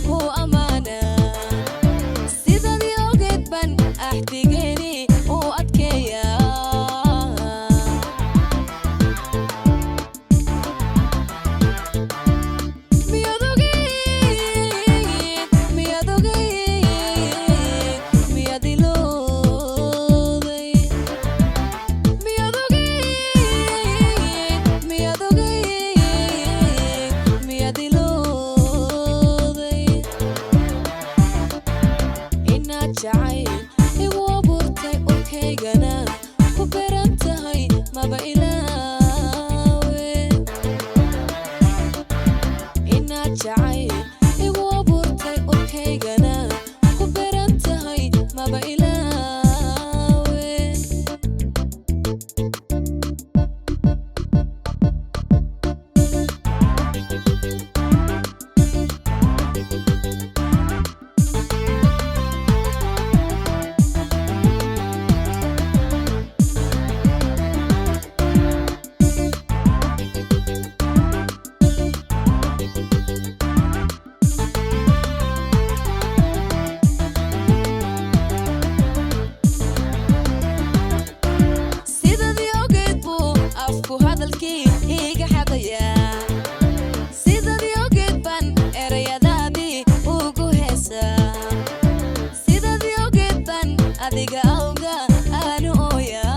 ku amaana sidadii ogeed ban ahdigeeni u adkeeya jacayl igu abuurtay urkaygana ku beran tahay maba ilaawe inaad jacayl igu abuurtay urkaygana ku beran tahay maba ilaawe sidadii ogeed ban erayadaadii ugu heesaa sidadii ogeed ban adiga awga aanu ooyaa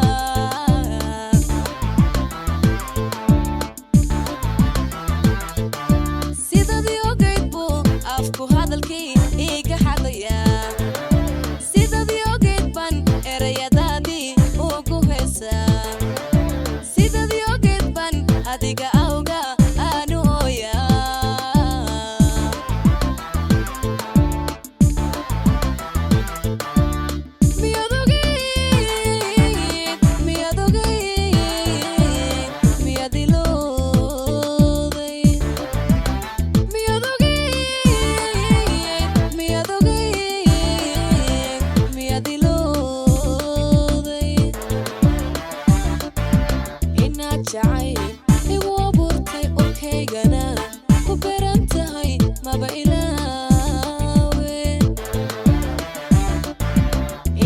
sidadii ogeed buu afku hadalkii iga xadayaa sidadii ogeed ban erayadaadii ugu heesaa sidadii ogeed ban adiga awga aanu ooyaa miyaad ilowday inaad jacayl igu abuurtay urkaygana ku beran tahay maba ilaawe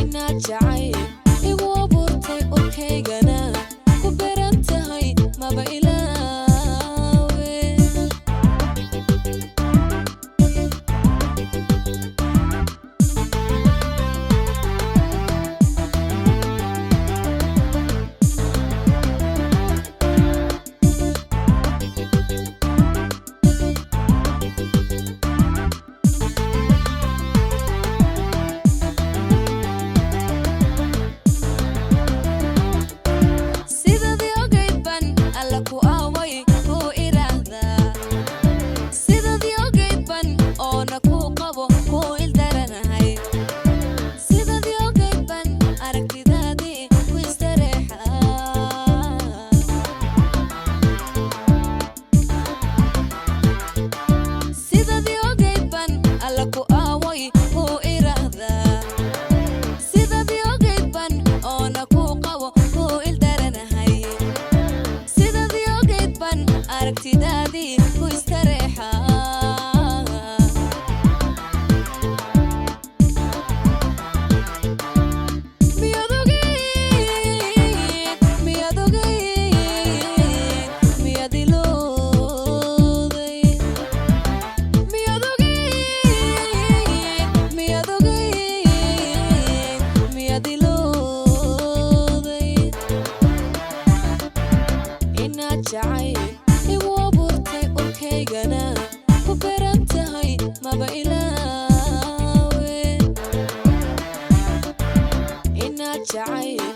inaad jacayl igu abuurtay urkaygana ku beran tahay maba ilaawe aragtidaadii ku istareexa miyaad ilowday inaad jacayl igu abuurtay urkaygana ku beran tahay maba ilaawe inaad jacayl